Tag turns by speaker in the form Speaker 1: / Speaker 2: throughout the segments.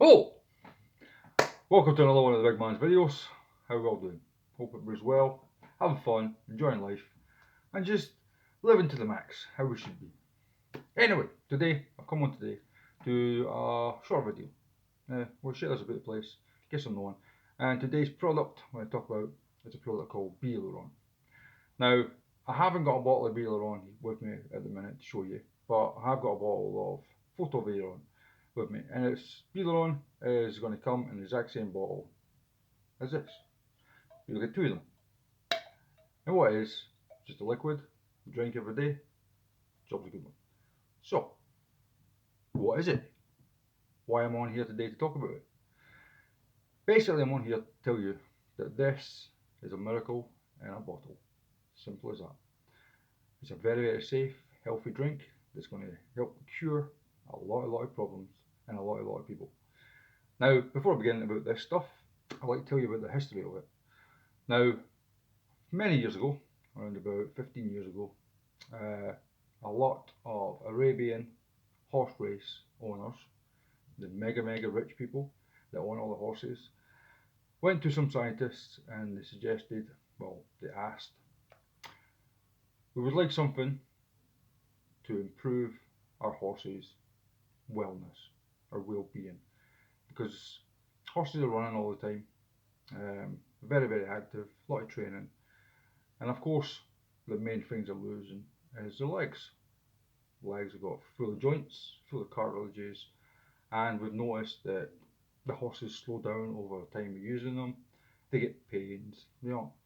Speaker 1: Oh! Welcome to another one of the Big Man's videos. How are we all doing? Hope everybody's well, having fun, enjoying life, and just living to the max, how we should be. Anyway, today, I've come on today to a short video. We'll share this about the place, get some knowing. And today's product I'm going to talk about is a product called B-luron. Now, I haven't got a bottle of B-luron with me at the minute to show you, but I have got a bottle of photo with me, and it's B-luron is going to come in the exact same bottle as this. You'll get two of them. And what it is, just a liquid, you drink every day, job's a good one. So, what is it? Why am I on here today to talk about it? Basically, I'm on here to tell you that this is a miracle in a bottle. Simple as that. It's a very, very safe, healthy drink that's going to help cure a lot of problems in a lot of people. Now, before I begin about this stuff, I'd like to tell you about the history of it. Now, many years ago, around about 15 years ago, a lot of Arabian horse race owners, the mega rich people that own all the horses, went to some scientists and they suggested, well, they asked, we would like something to improve our horses' wellness or well-being, because horses are running all the time, very active, a lot of training, and of course the main things they're losing is their legs. Legs have got full of joints, full of cartilages, and we've noticed that the horses slow down over the time of using them. They get pains,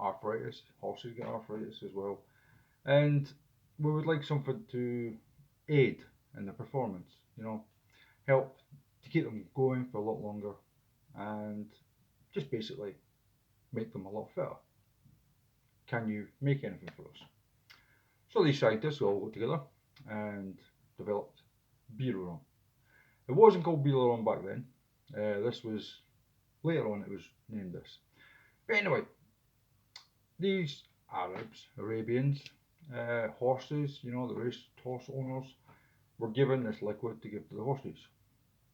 Speaker 1: arthritis. Horses get arthritis as well, and we would like something to aid in the performance, help to keep them going for a lot longer and just basically make them a lot fitter. Can you make anything for us? So these scientists all got together and developed B-luron. It wasn't called B-luron back then. This was later on. It was named this. But anyway, these Arabs, Arabians, horses, the race horse owners, were given this liquid to give to the horses.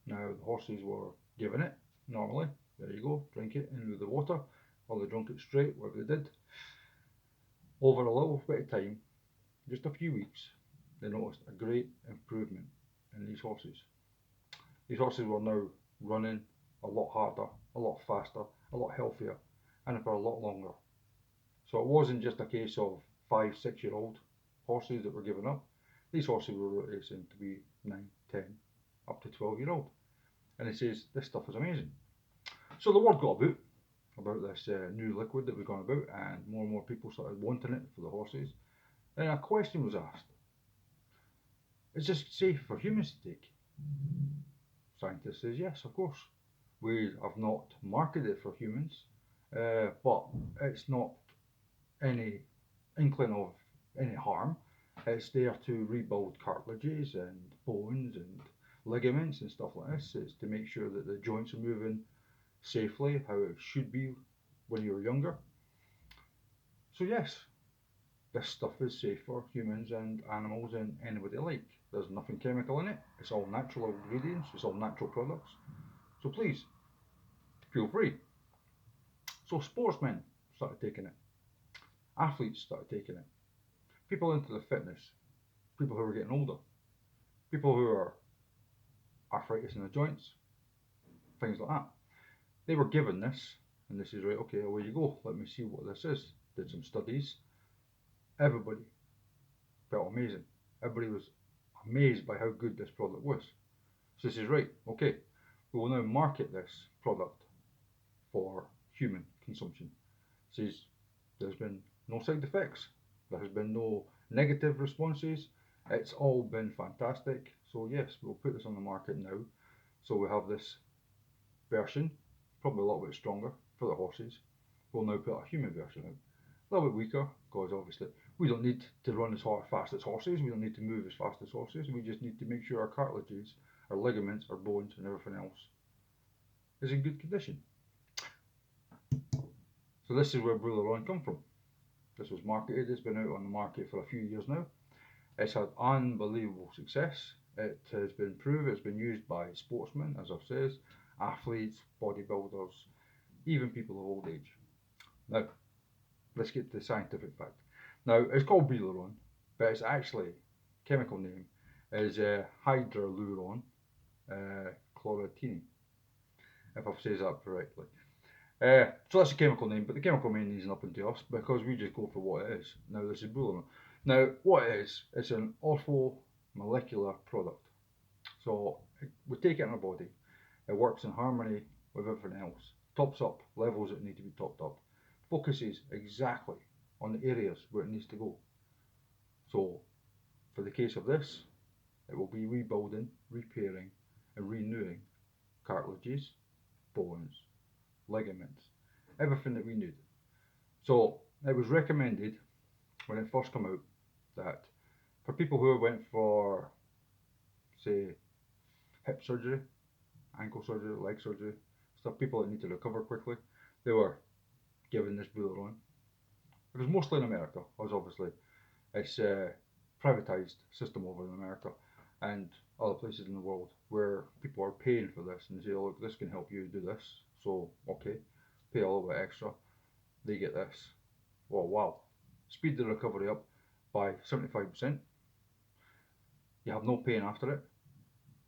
Speaker 1: Now the horses were given it normally. There you go, drink it in with the water, or they drank it straight, whatever they did. Over a little bit of time, just a few weeks, they noticed a great improvement in these horses. These horses were now running a lot harder, a lot faster, a lot healthier, and for a lot longer. So it wasn't just a case of 5-6-year-old horses that were giving up. These horses were racing to be 9, 10, up to 12-year-old. And it says this stuff is amazing. So the word got about this new liquid that we've gone about, and more people started wanting it for the horses. And a question was asked: is this safe for humans to take? Scientist says yes, of course. We have not marketed it for humans, but it's not any inkling of any harm. It's there to rebuild cartilages and bones and ligaments and stuff like this. It's to make sure that the joints are moving safely, how it should be when you were younger. So yes, this stuff is safe for humans and animals and anybody alike. There's nothing chemical in it. It's all natural ingredients. It's all natural products. So please, feel free. So sportsmen started taking it. Athletes started taking it. People into the fitness. People who are getting older. People who are arthritis in the joints. Things like that. They were given this, and this is right, okay, away you go. Let me see what this is. Did some studies. Everybody felt amazing. Everybody was amazed by how good this product was. So this is right, okay, we will now market this product for human consumption. Says there's been no side effects, there has been no negative responses, it's all been fantastic. So yes, we'll put this on the market now. So we have this version, probably a little bit stronger for the horses. We'll now put a human version out, a little bit weaker, because obviously we don't need to run as fast as horses, we don't need to move as fast as horses, we just need to make sure our cartilages, our ligaments, our bones and everything else is in good condition. So this is where B-luron come from. This was marketed, it's been out on the market for a few years now. It's had unbelievable success. It has been proven, it's been used by sportsmen, as I've said, athletes, bodybuilders, even people of old age. Now, let's get to the scientific fact. Now, it's called B-luron, but its actually chemical name is Hyaluronic Acid, if I've said that correctly. So that's a chemical name, but the chemical name isn't up into us because we just go for what it is. Now, this is B-luron. Now, what it is, it's an orthomolecular product. So we take it in our body, it works in harmony with everything else, tops up levels that need to be topped up, focuses exactly on the areas where it needs to go. So for the case of this, it will be rebuilding, repairing and renewing cartilages, bones, ligaments, everything that we need. So it was recommended when it first came out that for people who went for, say, hip surgery, ankle surgery, leg surgery, stuff, people that need to recover quickly, they were given this B-luron. It was mostly in America, as obviously it's a privatised system over in America and other places in the world where people are paying for this and they say, oh, look, this can help you do this, so okay, pay a little bit extra, they get this. Well, wow, speed the recovery up by 75%. You have no pain after it.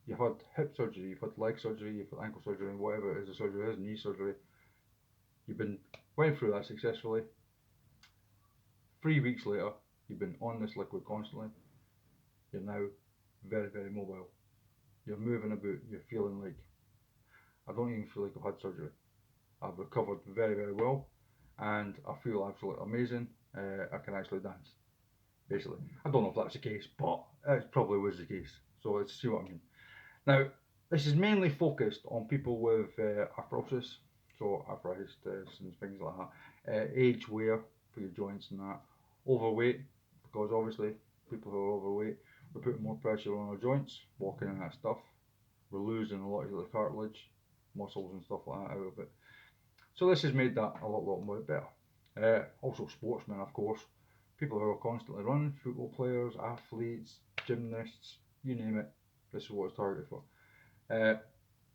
Speaker 1: You've had hip surgery, you've had leg surgery, you've had ankle surgery, whatever it is the surgery is, knee surgery. Went through that successfully. 3 weeks later, you've been on this liquid constantly. You're now very, very mobile. You're moving about. You're feeling like, I don't even feel like I've had surgery. I've recovered very, very well, and I feel absolutely amazing. I can actually dance. Basically, I don't know if that's the case, but it probably was the case. So let's see what I mean. Now, this is mainly focused on people with arthrosis, so arthritis and things like that, age wear for your joints and that, overweight, because obviously people who are overweight, we're putting more pressure on our joints, walking and that stuff, we're losing a lot of the cartilage, muscles and stuff like that out of it. So this has made that a lot more better. Also sportsmen, of course, people who are constantly running, football players, athletes, gymnasts, you name it, this is what it's targeted for.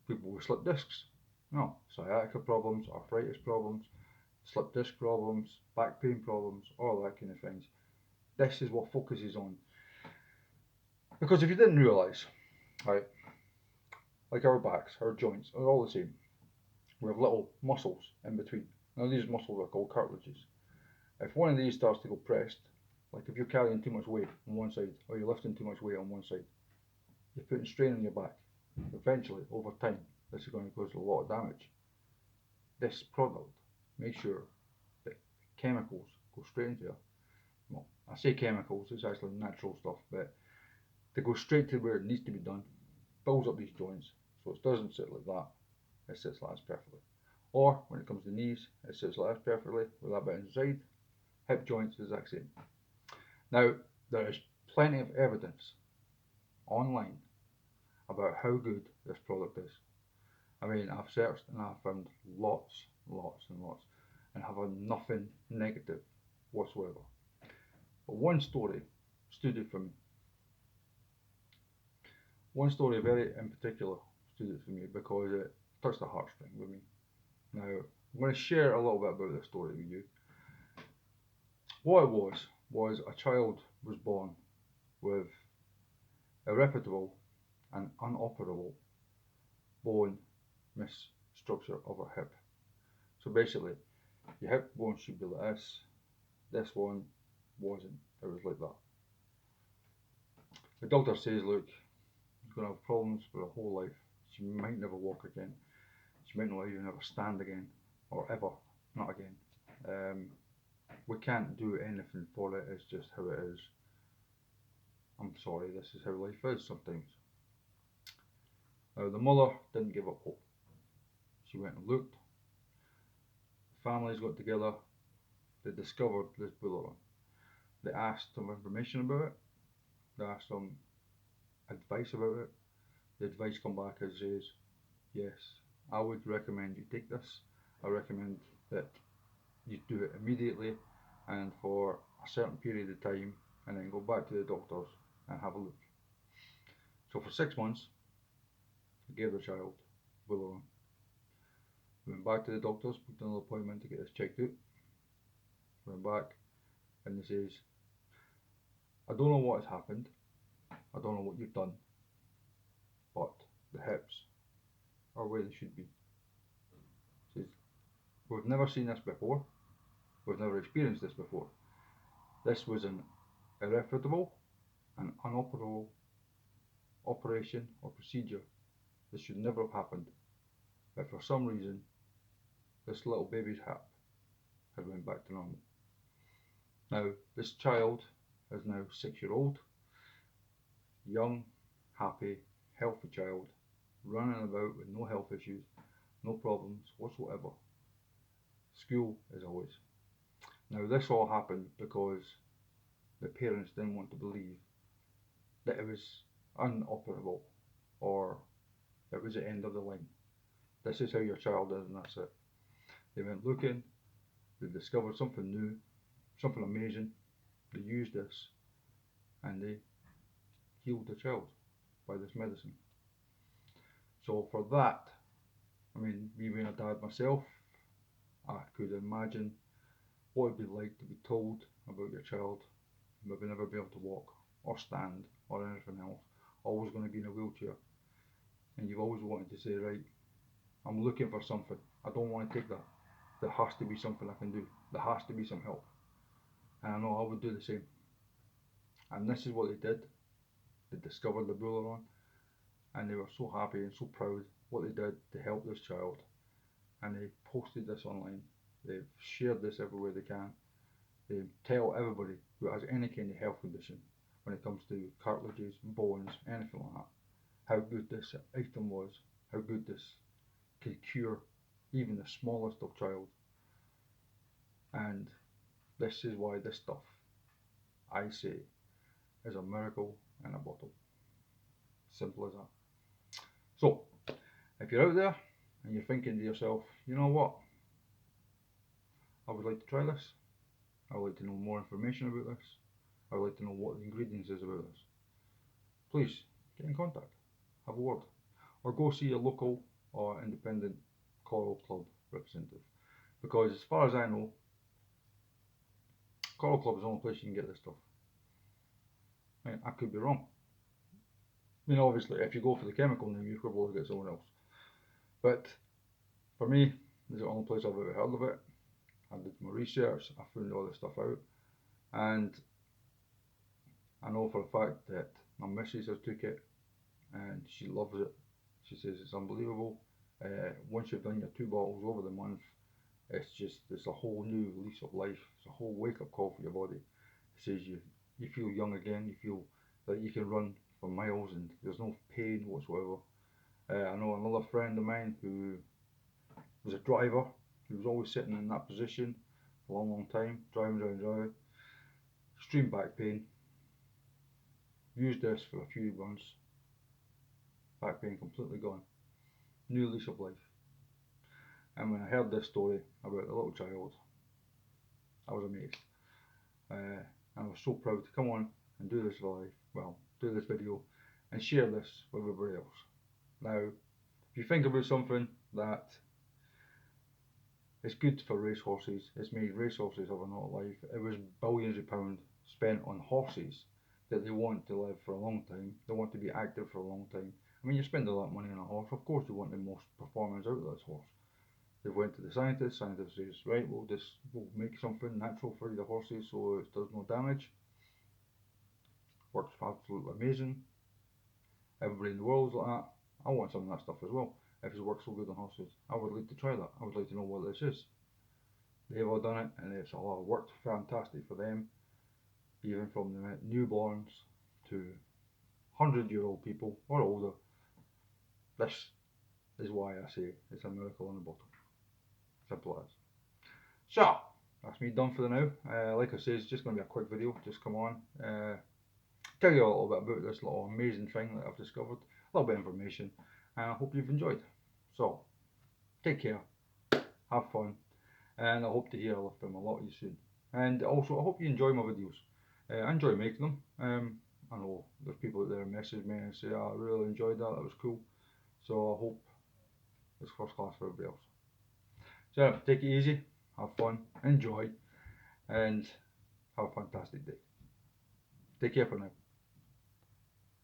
Speaker 1: People with slip discs, no, sciatica problems, arthritis problems, slip disc problems, back pain problems, all that kind of things. This is what focuses on. Because if you didn't realise, right, like our backs, our joints are all the same. We have little muscles in between. Now these muscles are called cartilages. If one of these starts to go pressed, like if you're carrying too much weight on one side or you're lifting too much weight on one side, you're putting strain on your back. Eventually, over time, this is going to cause a lot of damage. This product makes sure that chemicals go straight into it. Well, I say chemicals, it's actually natural stuff, but they go straight to where it needs to be done, builds up these joints, so it doesn't sit like that, it sits like this perfectly. Or when it comes to knees, it sits like this perfectly with that bit inside. Hip joints is the exact same. Now, there is plenty of evidence online about how good this product is. I mean, I've searched and I've found lots and have had nothing negative whatsoever. But one story stood out for me. One story very in particular stood out for me because it touched a heartstring with me. Now, I'm going to share a little bit about this story with you. What it was a child was born with irreparable and unoperable bone misstructure of her hip. So basically, your hip bone should be like this one wasn't, it was like that. The doctor says, look, you're going to have problems for her whole life. She might never walk again. She might not even ever stand again, or ever, not again. We can't do anything for it, it's just how it is. I'm sorry, this is how life is sometimes. Now, the mother didn't give up hope. She went and looked. Families got together. They discovered this B-luron. They asked some information about it. They asked some advice about it. The advice come back and says, yes, I would recommend you take this. I recommend that you do it immediately and for a certain period of time, and then go back to the doctors and have a look. So for 6 months, I gave the child B-luron. Went back to the doctors, booked another appointment to get this checked out. Went back and they says, I don't know what has happened, I don't know what you've done, but the hips are where they should be. Says, we've never seen this before, we've never experienced this before. This was an irrefutable and unoperable operation or procedure. This should never have happened. But for some reason, this little baby's hip had went back to normal. Now, this child is now 6-year-old, young, happy, healthy child, running about with no health issues, no problems whatsoever. School as always. Now, this all happened because the parents didn't want to believe that it was unoperable or it was the end of the line. This is how your child is and that's it. They went looking, they discovered something new, something amazing, they used this and they healed the child by this medicine. So for that, I mean, me being a dad myself, I could imagine what it would be like to be told about your child maybe never be able to walk or stand or anything else, always going to be in a wheelchair, and you've always wanted to say, right, I'm looking for something, I don't want to take that, there has to be something I can do, there has to be some help. And I know I would do the same. And this is what they did. They discovered the B-luron and they were so happy and so proud what they did to help this child, and they posted this online, they've shared this everywhere they can. They tell everybody who has any kind of health condition when it comes to cartilages, bones, anything like that, how good this item was, how good this can cure even the smallest of child. And this is why this stuff, I say, is a miracle in a bottle. Simple as that. So, if you're out there and you're thinking to yourself, you know what, I would like to try this, I would like to know more information about this, I would like to know what the ingredients is about this, please get in contact, have a word, or go see a local or independent Coral Club representative. Because as far as I know, Coral Club is the only place you can get this stuff. I could be wrong. I mean, obviously, if you go for the chemical name, you could probably get someone else. But for me, this is the only place I've ever heard of it. I did my research, I found all this stuff out, and I know for a fact that my missus has took it and she loves it. She says it's unbelievable. Once you've done your 2 bottles over the month, it's a whole new lease of life. It's a whole wake up call for your body. It says you feel young again, you feel that you can run for miles and there's no pain whatsoever. I know another friend of mine who was a driver, he was always sitting in that position for a long time, driving, extreme back pain, used this for a few months, back pain completely gone, new lease of life. And when I heard this story about the little child, I was amazed. I was so proud to come on and do this do this video and share this with everybody else. Now, if you think about something that is good for racehorses, it's made racehorses have a lot of life. It was billions of pounds spent on horses that they want to live for a long time, they want to be active for a long time. I mean, you spend a lot of money on a horse, of course you want the most performance out of this horse. They went to the scientist says, right, we'll make something natural for the horses so it does no damage. Works absolutely amazing. Everybody in the world is like that. I want some of that stuff as well. If it works so good on horses, I would like to try that. I would like to know what this is. They've all done it and it's all worked fantastic for them, even from the newborns to 100-year-old people or older. This is why I say it's a miracle in a bottle. Simple as. So, that's me done for the now. Like I say, it's just going to be a quick video, just come on, tell you a little bit about this little amazing thing that I've discovered, a little bit of information, and I hope you've enjoyed. So, take care, have fun, and I hope to hear from a lot of you soon. And also, I hope you enjoy my videos. I enjoy making them. I know there's people out there who message me and say, oh, I really enjoyed that, that was cool. So I hope it's first class for everybody else. So take it easy, have fun, enjoy, and have a fantastic day. Take care for now.